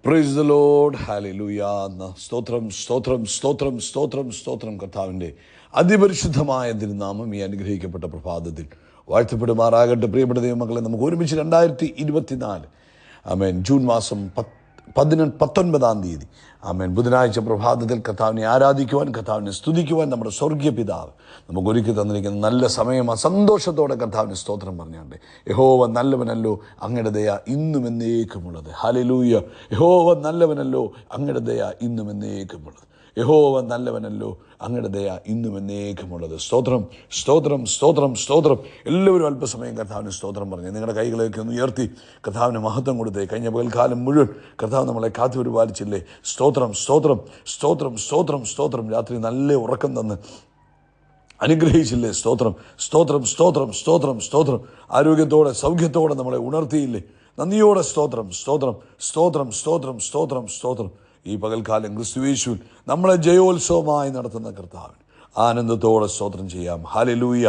Praise the Lord, hallelujah. സ്തോത്രം സ്തോത്രം സ്തോത്രം സ്തോത്രം സ്തോത്രം. കർത്താവിൻ്റെ അതിപരിശുദ്ധമായ തിരുനാമം ഈ അനുഗ്രഹിക്കപ്പെട്ട പ്രഭാതത്തിൽ വാഴ്ത്തപ്പെടുമാറാകട്ടെ. പ്രിയപ്പെട്ട ദൈവമക്കളെ, നമുക്ക് ഒരുമിച്ച് 2024 ആമേൻ ജൂൺ മാസം 19-ആം തീയതി ആമേൻ ബുധനാഴ്ച പ്രഭാതത്തിൽ കർത്താവിനെ ആരാധിക്കുവാൻ, കർത്താവിനെ സ്തുതിക്കുവാൻ നമ്മുടെ സ്വർഗീയ പിതാവ് നമുക്ക് ഒരുക്കി തന്നിരിക്കുന്ന നല്ല സമയമാണ്. സന്തോഷത്തോടെ കർത്താവിന് സ്തോത്രം പറഞ്ഞാണ്ട്, യഹോവ നല്ലവനല്ലോ, അങ്ങയുടെ ദയ ഇന്നും എന്നേക്കുമുള്ളത്. ഹല്ലേലൂയ. യഹോവ നല്ലവനല്ലോ, അങ്ങയുടെ ദയ ഇന്നും എന്നേക്കുമുള്ളത്. യഹോവ നല്ലവനല്ലോ, അങ്ങയുടെ ദയ ഇന്നും എന്നേക്കുമുള്ളത്. സ്തോത്രം സ്തോത്രം സ്തോത്രം സ്തോത്രം. എല്ലാവരും അല്പസമയം കർത്താവിന് സ്തോത്രം പറഞ്ഞ് നിങ്ങളുടെ കൈകളൊക്കെ ഒന്ന് ഉയർത്തി കർത്താവിന് മഹത്വം കൊടുത്തേ. കഴിഞ്ഞ പകൽക്കാലം മുഴുവൻ കർത്താവ് നമ്മളെ കാത്തു പരിപാലിച്ചില്ലേ? സ്തോത്രം സ്തോത്രം സ്തോത്രം സ്തോത്രം സ്തോത്രം. രാത്രി നല്ല ഉറക്കം തന്ന് അനുഗ്രഹിച്ചില്ലേ? സ്തോത്രം സ്തോത്രം സ്തോത്രം സ്തോത്രം സ്തോത്രം. ആരോഗ്യത്തോടെ സൗഖ്യത്തോടെ നമ്മളെ ഉണർത്തിയില്ലേ? നന്ദിയോടെ സ്തോത്രം സ്തോത്രം സ്തോത്രം സ്തോത്രം സ്തോത്രം സ്തോത്രം. ഈ പകൽക്കാലം ക്രിസ്തുയേശുവിൽ നമ്മളെ ജയോത്സവമായി നടത്തുന്ന കർത്താവിന് ആനന്ദത്തോടെ സ്തോത്രം ചെയ്യാം. Hallelujah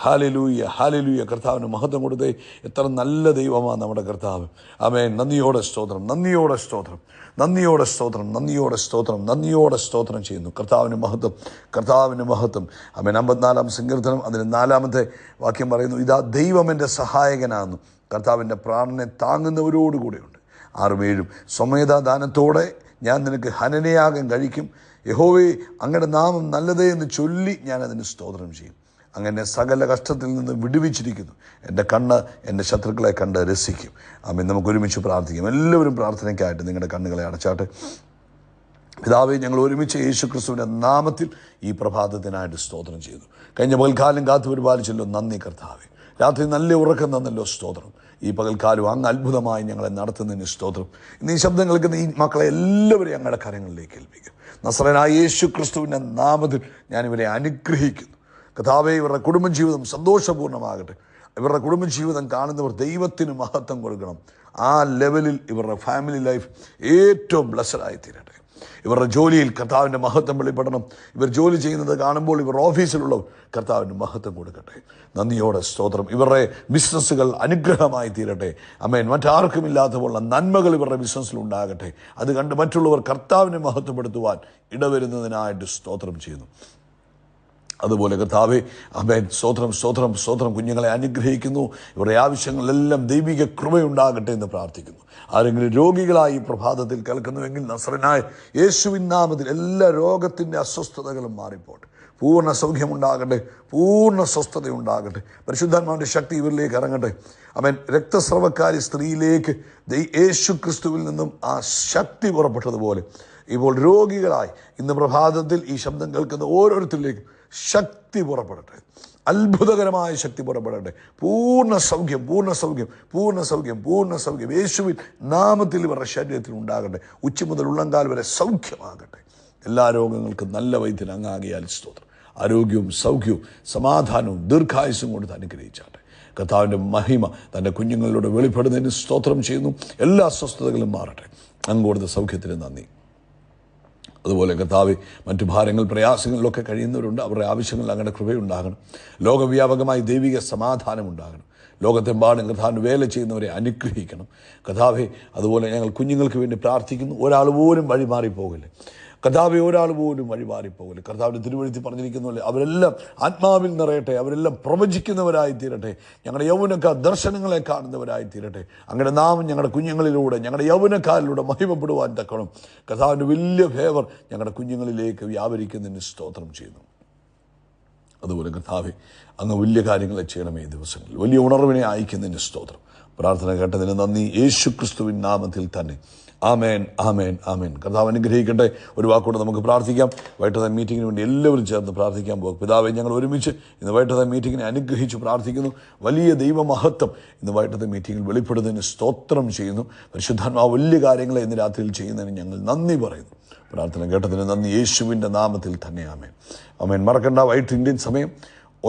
hallelujah hallelujah. കർത്താവിന് മഹത്വം കൊടുത്തേ. എത്ര നല്ല ദൈവമാണ് നമ്മുടെ കർത്താവ്. ആമേൻ. നന്ദിയോടെ സ്തോത്രം, നന്ദിയോടെ സ്തോത്രം, നന്ദിയോടെ സ്തോത്രം, നന്ദിയോടെ സ്തോത്രം, നന്ദിയോടെ സ്തോത്രം ചെയ്യുന്നു. കർത്താവിന് മഹത്വം, കർത്താവിന് മഹത്വം. ആമേൻ. 54-ാം സങ്കീർത്തനം അതിന് 4-ാമത്തെ വാക്യം പറയുന്നു, ഇതാ ദൈവം എൻ്റെ സഹായകനാകുന്നു, കർത്താവിൻ്റെ പ്രാണനെ താങ്ങുന്നവരോടുകൂടെയുണ്ട്. 6-7 സ്വമേധാദാനത്തോടെ ഞാൻ നിനക്ക് ഹനനയാഗം കഴിക്കും. യഹോവേ, അങ്ങയുടെ നാമം നല്ലതേ എന്ന് ചൊല്ലി ഞാൻ അതിന് സ്തോത്രം ചെയ്യും. അങ്ങനെ സകല കഷ്ടത്തിൽ നിന്ന് വിടുവിച്ചിരിക്കുന്നു. എൻ്റെ കണ്ണ് എൻ്റെ ശത്രുക്കളെ കണ്ട് രസിക്കും. ആമേൻ. നമുക്ക് ഒരുമിച്ച് പ്രാർത്ഥിക്കാം. എല്ലാവരും പ്രാർത്ഥനയ്ക്കായിട്ട് നിങ്ങളുടെ കണ്ണുകളെ അടച്ചാട്ടെ. പിതാവേ, ഞങ്ങൾ ഒരുമിച്ച് യേശുക്രിസ്തുവിൻ്റെ നാമത്തിൽ ഈ പ്രഭാതത്തിനായിട്ട് സ്തോത്രം ചെയ്തു. കഴിഞ്ഞ പകൽക്കാലം കാത്തു പരിപാലിച്ചല്ലോ, നന്ദി കർത്താവേ. രാത്രി നല്ല ഉറക്കം തന്നല്ലോ, സ്തോത്രം. ഈ പകൽക്കാലം അങ്ങ് അത്ഭുതമായി ഞങ്ങളെ നടത്തുന്നതിന് സ്തോത്രം. ഇന്ന് ഈ ശബ്ദം കേൾക്കുന്ന ഈ മക്കളെ എല്ലാവരെയും ഞങ്ങളുടെ കരങ്ങളിലേക്ക് ഏൽപ്പിക്കും. നസറേനായ യേശു ക്രിസ്തുവിൻ്റെ നാമത്തിൽ ഞാനിവരെ അനുഗ്രഹിക്കുന്നു. കർത്താവേ, ഇവരുടെ കുടുംബജീവിതം സന്തോഷപൂർണ്ണമാകട്ടെ. ഇവരുടെ കുടുംബജീവിതം കാണുന്നവർ ദൈവത്തിന് മഹത്വം കൊടുക്കണം. ആ ലെവലിൽ ഇവരുടെ ഫാമിലി ലൈഫ് ഏറ്റവും ബ്ലെസ്സഡായി തീരട്ടെ. ഇവരുടെ ജോലിയിൽ കർത്താവിൻ്റെ മഹത്വം വെളിപ്പെടണം. ഇവർ ജോലി ചെയ്യുന്നത് കാണുമ്പോൾ ഇവർ ഓഫീസിലുള്ളവർ കർത്താവിൻ്റെ മഹത്വം കൊടുക്കട്ടെ. നന്ദിയോടെ സ്തോത്രം. ഇവരുടെ ബിസിനസ്സുകൾ അനുഗ്രഹമായി തീരട്ടെ. ആമേൻ. മറ്റാർക്കുമില്ലാത്ത പോലുള്ള നന്മകൾ ഇവരുടെ ബിസിനസ്സിൽ ഉണ്ടാകട്ടെ. അത് കണ്ട് മറ്റുള്ളവർ കർത്താവിനെ മഹത്വപ്പെടുത്തുവാൻ ഇടവരുന്നതിനായിട്ട് സ്തോത്രം ചെയ്യുന്നു. അതുപോലെ കർത്താവേ, ആമേൻ, സ്തോത്രം സ്തോത്രം സ്തോത്രം. കുഞ്ഞുങ്ങളെ അനുഗ്രഹിക്കുന്നു. ഇവരുടെ ആവശ്യങ്ങളെല്ലാം ദൈവിക കൃപയുണ്ടാകട്ടെ എന്ന് പ്രാർത്ഥിക്കുന്നു. ആരെങ്കിലും രോഗികളായി പ്രഭാതത്തിൽ കേൾക്കുന്നുവെങ്കിൽ നസറേനായ യേശുവിൻ നാമത്തിൽ എല്ലാ രോഗത്തിൻ്റെ അസ്വസ്ഥതകളും മാറിപ്പോട്ടെ. പൂർണ്ണ സൗഖ്യമുണ്ടാകട്ടെ, പൂർണ്ണ സ്വസ്ഥതയുണ്ടാകട്ടെ. പരിശുദ്ധാത്മാവിൻ്റെ ശക്തി ഇവരിലേക്ക് ഇറങ്ങട്ടെ. ആമേൻ. രക്തസ്രവക്കാരി സ്ത്രീയിലേക്ക് യേശു ക്രിസ്തുവിൽ നിന്നും ആ ശക്തി പുറപ്പെട്ടതുപോലെ ഇപ്പോൾ രോഗികളായി ഇന്ന് പ്രഭാതത്തിൽ ഈ ശബ്ദം കേൾക്കുന്ന ഓരോരുത്തരിലേക്കും ശക്തി പുറപ്പെടട്ടെ. അത്ഭുതകരമായ ശക്തി പുറപ്പെടട്ടെ. പൂർണ്ണ സൗഖ്യം, പൂർണ്ണ സൗഖ്യം, പൂർണ്ണ സൗഖ്യം, പൂർണ്ണ സൗഖ്യം യേശുവിൻ നാമത്തിൽ ഇവരുടെ ശരീരത്തിൽ ഉണ്ടാകട്ടെ. ഉച്ച മുതൽ ഉള്ളങ്കാൽ വരെ സൗഖ്യമാകട്ടെ. എല്ലാ രോഗങ്ങൾക്കും നല്ല വൈദ്യൻ അങ്ങാകിയാൽ സ്തോത്രം. ആരോഗ്യവും സൗഖ്യവും സമാധാനവും ദീർഘായുസ്സും കൊണ്ട് അനുഗ്രഹിച്ചാട്ടെ. കർത്താവിൻ്റെ മഹിമ തൻ്റെ കുഞ്ഞുങ്ങളിലൂടെ വെളിപ്പെടുന്നതിന് സ്തോത്രം ചെയ്യുന്നു. എല്ലാ അസ്വസ്ഥതകളും മാറട്ടെ. അങ്ങ് കൊടുത്ത സൗഖ്യത്തിന് നന്ദി. അതുപോലെ കർത്താവേ, മറ്റു ഭാരങ്ങൾ പ്രയാസങ്ങളിലൊക്കെ കഴിയുന്നവരുണ്ട്. അവരുടെ ആവശ്യങ്ങളിൽ അങ്ങയുടെ കൃപയുണ്ടാകണം. ലോകവ്യാപകമായി ദൈവിക സമാധാനം ഉണ്ടാകണം. ലോകത്തെമ്പാടും കർത്താവിന് വേല ചെയ്യുന്നവരെ അനുഗ്രഹിക്കണം കർത്താവേ. അതുപോലെ ഞങ്ങൾ കുഞ്ഞുങ്ങൾക്ക് വേണ്ടി പ്രാർത്ഥിക്കുന്നു. ഒരാൾ പോലും വഴിമാറിപ്പോകില്ല കർത്താവേ, ഒരാൾ പോലും വഴിമാറിപ്പോകില്ല. കർത്താവിൻ്റെ തിരുവഴുത്തിൽ പറഞ്ഞിരിക്കുന്ന പോലെ അവരെല്ലാം ആത്മാവിൽ നിറയട്ടെ, അവരെല്ലാം പ്രവചിക്കുന്നവരായി തീരട്ടെ. ഞങ്ങളുടെ യൗവനക്കാർ ദർശനങ്ങളെ കാണുന്നവരായി തീരട്ടെ. അങ്ങയുടെ നാമം ഞങ്ങളുടെ കുഞ്ഞുങ്ങളിലൂടെ, ഞങ്ങളുടെ യൗവനക്കാരിലൂടെ മഹിമപ്പെടുവാൻ തക്കണം. കർത്താവിൻ്റെ വലിയ ഫേവർ ഞങ്ങളുടെ കുഞ്ഞുങ്ങളിലേക്ക് വ്യാപരിക്കുന്നതിന് സ്തോത്രം ചെയ്യുന്നു. അതുപോലെ കർത്താവേ, അങ്ങ് വലിയ കാര്യങ്ങളെ ചെയ്യണമേ. ഈ ദിവസങ്ങളിൽ വലിയ ഉണർവിനെ അയക്കുന്നതിന് സ്തോത്രം. പ്രാർത്ഥന കേട്ടതിന് നന്ദി. യേശു ക്രിസ്തുവിൻ നാമത്തിൽ തന്നെ. ആമേൻ ആമേൻ ആമേൻ. കർത്താവ് അനുഗ്രഹിക്കട്ടെ. ഒരു വാക്കുകൂടെ നമുക്ക് പ്രാർത്ഥിക്കാം. വൈകിട്ടത്തെ മീറ്റിങ്ങിന് വേണ്ടി എല്ലാവരും ചേർന്ന് പ്രാർത്ഥിക്കാൻ പോകും. പിതാവേ, ഞങ്ങൾ ഒരുമിച്ച് ഇന്ന് വൈകിട്ടത്തെ മീറ്റിങ്ങിനെ അനുഗ്രഹിച്ച് പ്രാർത്ഥിക്കുന്നു. വലിയ ദൈവമഹത്വം ഇന്ന് വൈകിട്ടത്തെ മീറ്റിങ്ങിൽ വെളിപ്പെടുന്നതിന് സ്തോത്രം ചെയ്യുന്നു. പരിശുദ്ധാത്മാവ് വലിയ കാര്യങ്ങളെ ഇന്ന് രാത്രിയിൽ ചെയ്യുന്നതിന് ഞങ്ങൾ നന്ദി പറയുന്നു. പ്രാർത്ഥന കേട്ടതിന് നന്ദി. യേശുവിൻ്റെ നാമത്തിൽ തന്നെ. ആമേൻ ആമേൻ. മറക്കണ്ട, വൈകിട്ട് ഇന്ത്യൻ സമയം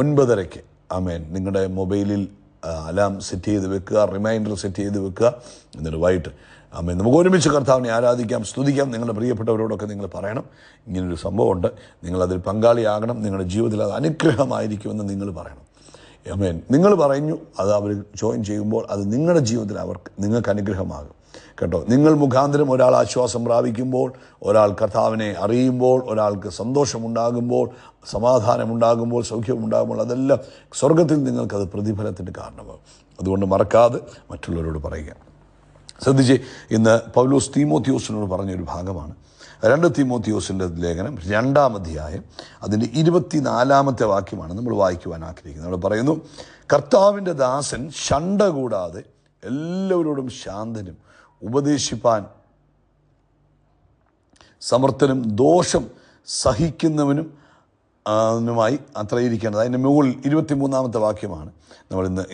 9:30 ആമേൻ. നിങ്ങളുടെ മൊബൈലിൽ അലാം സെറ്റ് ചെയ്ത് വെക്കുക, റിമൈൻഡർ സെറ്റ് ചെയ്ത് വെക്കുക. എന്നിട്ട് വൈകിട്ട് ആമേൻ നമുക്ക് ഒരുമിച്ച് കർത്താവിനെ ആരാധിക്കാം, സ്തുതിക്കാം. നിങ്ങളുടെ പ്രിയപ്പെട്ടവരോടൊക്കെ നിങ്ങൾ പറയണം, ഇങ്ങനൊരു സംഭവമുണ്ട്, നിങ്ങളതിൽ പങ്കാളിയാകണം, നിങ്ങളുടെ ജീവിതത്തിൽ അത് അനുഗ്രഹമായിരിക്കുമെന്ന് നിങ്ങൾ പറയണം. ആമേൻ. നിങ്ങൾ പറഞ്ഞു അത് അവർ ജോയിൻ ചെയ്യുമ്പോൾ അത് നിങ്ങളുടെ ജീവിതത്തിൽ നിങ്ങൾക്ക് അനുഗ്രഹമാകും. കേട്ടോ. നിങ്ങൾ മുഖാന്തരം ഒരാൾ ആശ്വാസം പ്രാപിക്കുമ്പോൾ, ഒരാൾ കർത്താവിനെ അറിയുമ്പോൾ, ഒരാൾക്ക് സന്തോഷമുണ്ടാകുമ്പോൾ, സമാധാനമുണ്ടാകുമ്പോൾ, സൗഖ്യമുണ്ടാകുമ്പോൾ, അതെല്ലാം സ്വർഗത്തിൽ നിങ്ങൾക്കത് പ്രതിഫലത്തിൻ്റെ കാരണമാകും. അതുകൊണ്ട് മറക്കാതെ മറ്റുള്ളവരോട് പറയുക. ശ്രദ്ധിച്ച്, ഇന്ന് പൗലോസ് തീമോത്തിയോസിനോട് പറഞ്ഞൊരു ഭാഗമാണ് 2 തീമോത്തിയോസിൻ്റെ ലേഖനം 2-ാം അധ്യായം അതിൻ്റെ 24-ാമത്തെ വാക്യമാണ് നമ്മൾ വായിക്കുവാൻ ആഗ്രഹിക്കുന്നത്. അവിടെ പറയുന്നു, കർത്താവിൻ്റെ ദാസൻ ശണ്ട കൂടാതെ എല്ലാവരോടും ശാന്തനും ഉപദേശിപ്പാൻ സമർത്ഥനും ദോഷം സഹിക്കുന്നവനും മായി അത്ര ഇരിക്കേണ്ടത്. അതിൻ്റെ മുകളിൽ 23-ാമത്തെ വാക്യമാണ്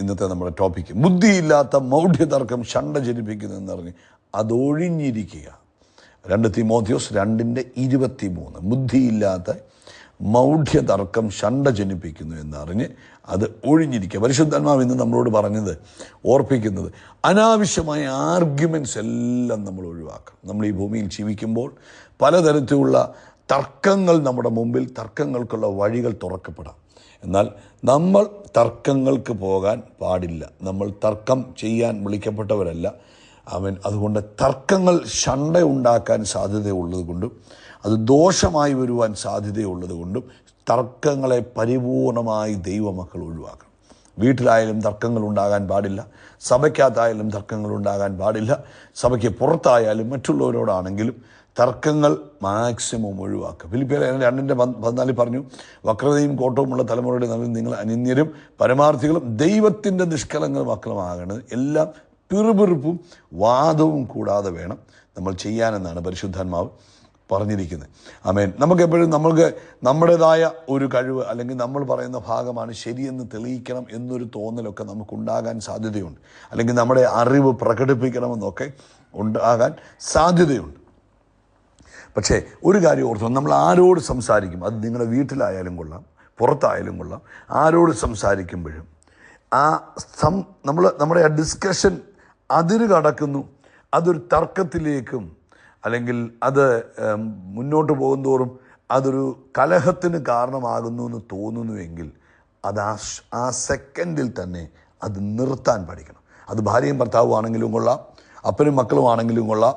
ഇന്നത്തെ നമ്മുടെ ടോപ്പിക്ക്. ബുദ്ധിയില്ലാത്ത മൗഢ്യതർക്കം ശണ്ട ജനിപ്പിക്കുന്നു എന്ന് പറഞ്ഞ് അതൊഴിഞ്ഞിരിക്കുക. 2 തീമോത്തിയോസ് 2:23. ബുദ്ധിയില്ലാത്ത മൗഢ്യതർക്കം ശണ്ട ജനിപ്പിക്കുന്നു എന്നറിഞ്ഞ് അത് ഒഴിഞ്ഞിരിക്കുക. പരിശുദ്ധാത്മാവ് ഇന്ന് നമ്മളോട് പറഞ്ഞത്, ഓർപ്പിക്കുന്നത്, അനാവശ്യമായ ആർഗ്യുമെൻറ്റ്സ് എല്ലാം നമ്മൾ ഒഴിവാക്കണം. നമ്മൾ ഈ ഭൂമിയിൽ ജീവിക്കുമ്പോൾ പലതരത്തിലുള്ള തർക്കങ്ങൾ നമ്മുടെ മുമ്പിൽ, തർക്കങ്ങൾക്കുള്ള വഴികൾ തുറക്കപ്പെടാം. എന്നാൽ നമ്മൾ തർക്കങ്ങൾക്ക് പോകാൻ പാടില്ല. നമ്മൾ തർക്കം ചെയ്യാൻ വിളിക്കപ്പെട്ടവരല്ല. അതുകൊണ്ട് തർക്കങ്ങൾ ശണ്ട ഉണ്ടാക്കാൻ സാധ്യതയുള്ളത് കൊണ്ടും അത് ദോഷമായി വരുവാൻ സാധ്യതയുള്ളത് കൊണ്ടും തർക്കങ്ങളെ പരിപൂർണമായി ദൈവമക്കൾ ഒഴിവാക്കണം. വീട്ടിലായാലും തർക്കങ്ങൾ ഉണ്ടാകാൻ പാടില്ല, സഭയ്ക്കകത്തായാലും തർക്കങ്ങൾ ഉണ്ടാകാൻ പാടില്ല, സഭയ്ക്ക് പുറത്തായാലും മറ്റുള്ളവരോടാണെങ്കിലും തർക്കങ്ങൾ മാക്സിമം ഒഴിവാക്കുക. ഫിലിപ്പിയർ 2:14 പറഞ്ഞു, വക്രതയും കോട്ടവുമുള്ള തലമുറയുടെ നടുവിൽ നിങ്ങൾ അനിന്യരും പരമാർത്ഥികളും ദൈവത്തിൻ്റെ നിഷ്കളങ്ക മക്കളുമാകണത് എല്ലാം പിറുപിറുപ്പും വാദവും കൂടാതെ വേണം നമ്മൾ ചെയ്യാനെന്നാണ് പരിശുദ്ധാത്മാവ് പറഞ്ഞിരിക്കുന്നത്. ആമേൻ. നമുക്കെപ്പോഴും നമ്മുടേതായ ഒരു കഴിവ് അല്ലെങ്കിൽ നമ്മൾ പറയുന്ന ഭാഗമാണ് ശരിയെന്ന് തെളിയിക്കണം എന്നൊരു തോന്നലൊക്കെ നമുക്കുണ്ടാകാൻ സാധ്യതയുണ്ട്. അല്ലെങ്കിൽ നമ്മുടെ അറിവ് പ്രകടിപ്പിക്കണമെന്നൊക്കെ ഉണ്ടാകാൻ സാധ്യതയുണ്ട്. പക്ഷേ ഒരു കാര്യം ഓർത്തു, നമ്മൾ ആരോട് സംസാരിക്കും, അത് നിങ്ങളുടെ വീട്ടിലായാലും കൊള്ളാം, പുറത്തായാലും കൊള്ളാം, ആരോട് സംസാരിക്കുമ്പോഴും നമ്മുടെ ആ ഡിസ്കഷൻ അതിര് കടക്കുന്നു, അതൊരു തർക്കത്തിലേക്കും അല്ലെങ്കിൽ അത് മുന്നോട്ട് പോകുന്തോറും അതൊരു കലഹത്തിന് കാരണമാകുന്നു എന്ന് തോന്നുന്നുവെങ്കിൽ അത് ആ സെക്കൻഡിൽ തന്നെ അത് നിർത്താൻ പഠിക്കണം. അത് ഭാര്യയും ഭർത്താവും ആണെങ്കിലും കൊള്ളാം, അപ്പനും മക്കളും ആണെങ്കിലും കൊള്ളാം,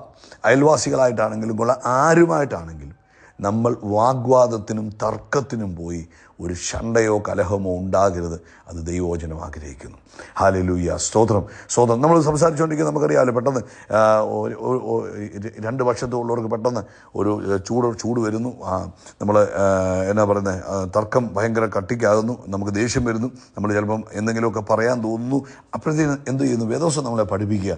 അയൽവാസികളായിട്ടാണെങ്കിലും കൊള്ളാം, ആരുമായിട്ടാണെങ്കിലും നമ്മൾ വാഗ്വാദത്തിനും തർക്കത്തിനും പോയി ഒരു ശണ്ടയോ കലഹമോ ഉണ്ടാകരുത്. അത് ദൈവവചനം ആഗ്രഹിക്കുന്നു. ഹല്ലേലൂയ, സ്തോത്രം, സ്തോത്രം. നമ്മൾ സംസാരിച്ചുകൊണ്ടിരിക്കുന്നത് നമുക്കറിയാമല്ലോ, പെട്ടെന്ന് 2 വർഷത്തുള്ളവർക്ക് പെട്ടെന്ന് ഒരു ചൂട് വരുന്നു. നമ്മൾ എന്നാ പറയുന്നത്, തർക്കം ഭയങ്കര കട്ടിക്കാകുന്നു, നമുക്ക് ദേഷ്യം വരുന്നു, നമ്മൾ ചിലപ്പം എന്തെങ്കിലുമൊക്കെ പറയാൻ തോന്നുന്നു. അപ്പോഴത്തേക്കും എന്ത് ചെയ്യുന്നു? വേദോസം നമ്മളെ പഠിപ്പിക്കുക,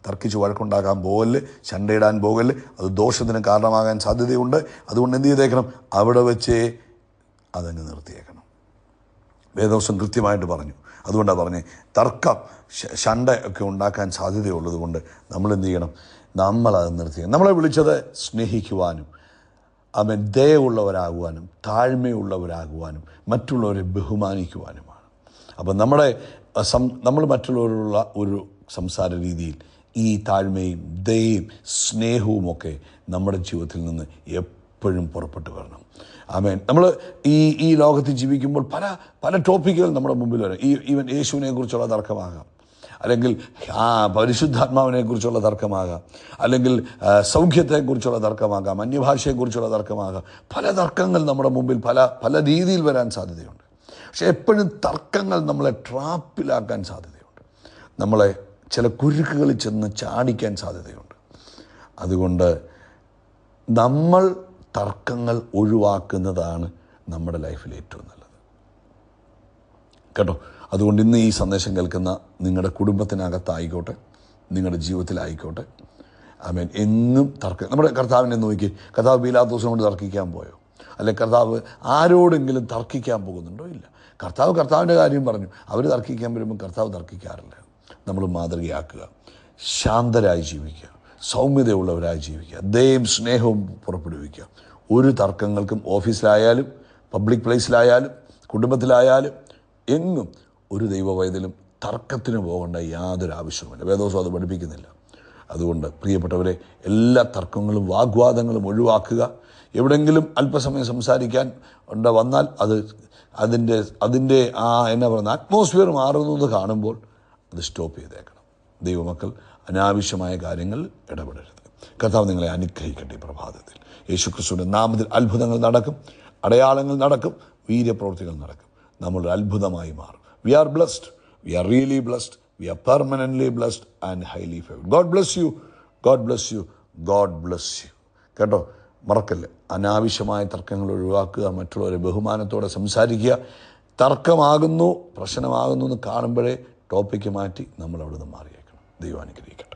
തർക്കിച്ച് വഴക്കുണ്ടാക്കാൻ പോകല്, ശണ്ടയിടാൻ പോകല്, അത് ദോഷത്തിന് കാരണമാകാൻ സാധ്യതയുണ്ട്. അതുകൊണ്ട് എന്ത് ചെയ്തേക്കണം? അവിടെ വെച്ചേ അതങ്ങ് നിർത്തിയേക്കണം. വേദോസം കൃത്യമായിട്ട് പറഞ്ഞു. അതുകൊണ്ടാണ് പറഞ്ഞത്, തർക്കം ശണ്ട ഒക്കെ ഉണ്ടാക്കാൻ സാധ്യതയുള്ളത് കൊണ്ട് നമ്മൾ എന്ത് ചെയ്യണം? നമ്മളത് നിർത്തിയേക്കണം. നമ്മളെ വിളിച്ചത് സ്നേഹിക്കുവാനും ദയവുള്ളവരാകുവാനും താഴ്മയുള്ളവരാകുവാനും മറ്റുള്ളവരെ ബഹുമാനിക്കുവാനുമാണ്. അപ്പം നമ്മൾ മറ്റുള്ളവരോടുള്ള ഒരു സംസാര രീതിയിൽ ഈ താഴ്മയും ദയയും സ്നേഹവുമൊക്കെ നമ്മുടെ ജീവിതത്തിൽ നിന്ന് എപ്പോഴും പുറപ്പെട്ടു വരണം. ആമേൻ. നമ്മൾ ഈ ലോകത്ത് ജീവിക്കുമ്പോൾ പല ടോപ്പിക്കുകൾ നമ്മുടെ മുമ്പിൽ വരും. ഈവൻ യേശുവിനെ കുറിച്ചുള്ള തർക്കമാകാം, അല്ലെങ്കിൽ പരിശുദ്ധാത്മാവിനെ കുറിച്ചുള്ള തർക്കമാകാം, അല്ലെങ്കിൽ സൗഖ്യത്തെക്കുറിച്ചുള്ള തർക്കമാകാം, അന്യഭാഷയെക്കുറിച്ചുള്ള തർക്കമാകാം. പല തർക്കങ്ങൾ നമ്മുടെ മുമ്പിൽ പല രീതിയിൽ വരാൻ സാധ്യതയുണ്ട്. പക്ഷെ എപ്പോഴും തർക്കങ്ങൾ നമ്മളെ ട്രാപ്പിലാക്കാൻ സാധ്യതയുണ്ട്, നമ്മളെ ചില കുരുക്കുകളിൽ ചെന്ന് ചാടിക്കാൻ സാധ്യതയുണ്ട്. അതുകൊണ്ട് നമ്മൾ തർക്കങ്ങൾ ഒഴിവാക്കുന്നതാണ് നമ്മുടെ ലൈഫിൽ ഏറ്റവും നല്ലത്, കേട്ടോ. അതുകൊണ്ട് ഇന്ന് ഈ സന്ദേശം കേൾക്കുന്ന നിങ്ങളുടെ കുടുംബത്തിനകത്തായിക്കോട്ടെ, നിങ്ങളുടെ ജീവിതത്തിലായിക്കോട്ടെ, ആമേൻ, എന്നും നമ്മുടെ കർത്താവിനെ നോക്കി, കർത്താവ് പീലാത്തോസിനോട് തർക്കിക്കാൻ പോയോ? അല്ലെങ്കിൽ കർത്താവ് ആരോടെങ്കിലും തർക്കിക്കാൻ പോകുന്നുണ്ടോ? ഇല്ല. കർത്താവിൻ്റെ കാര്യം പറഞ്ഞു. അവർ തർക്കിക്കാൻ വരുമ്പോൾ കർത്താവ് തർക്കിക്കാറില്ല. നമ്മൾ മാതൃകയാക്കുക, ശാന്തരായി ജീവിക്കുക, സൗമ്യതയുള്ളവരായി ജീവിക്കുക, ദയയും സ്നേഹവും പുറപ്പെടുവിക്കുക. ഒരു തർക്കങ്ങൾക്കും ഓഫീസിലായാലും പബ്ലിക് പ്ലേസിലായാലും കുടുംബത്തിലായാലും എങ്ങും ഒരു ദൈവവൈതലും തർക്കത്തിന് പോകേണ്ട യാതൊരു ആവശ്യവുമില്ല. വേദോസം അത് പഠിപ്പിക്കുന്നില്ല. അതുകൊണ്ട് പ്രിയപ്പെട്ടവരെ, എല്ലാ തർക്കങ്ങളും വാഗ്വാദങ്ങളും ഒഴിവാക്കുക. എവിടെയെങ്കിലും അല്പസമയം സംസാരിക്കാൻ വന്നാൽ അതിൻ്റെ എന്നാ പറയുന്നത്, അറ്റ്മോസ്ഫിയർ മാറുന്നത് കാണുമ്പോൾ അത് സ്റ്റോപ്പ് ചെയ്തേക്കണം. ദൈവമക്കൾ അനാവശ്യമായ കാര്യങ്ങൾ ഇടപെടരുത്. കർത്താവ് നിങ്ങളെ അനുഗ്രഹിക്കട്ടെ. ഈ പ്രഭാതത്തിൽ യേശുക്രിസ്തുവിൻ്റെ നാമത്തിൽ അത്ഭുതങ്ങൾ നടക്കും, അടയാളങ്ങൾ നടക്കും, വീര്യപ്രവൃത്തികൾ നടക്കും. നമ്മളൊരു അത്ഭുതമായി മാറും. We are blessed, we are really blessed, we are permanently blessed and highly favoured. God bless you, God bless you, God bless you. കേട്ടോ, മറക്കല്ലേ. അനാവശ്യമായ തർക്കങ്ങൾ ഒഴിവാക്കുക, മറ്റുള്ളവരെ ബഹുമാനത്തോടെ സംസാരിക്കുക. തർക്കമാകുന്നു, പ്രശ്നമാകുന്നു എന്ന് കാണുമ്പോഴേ ടോപ്പിക്ക് മാറ്റി നമ്മൾ അവിടെ നിന്ന് മാറിയേക്കണം. ദൈവം അനുഗ്രഹിക്കണം.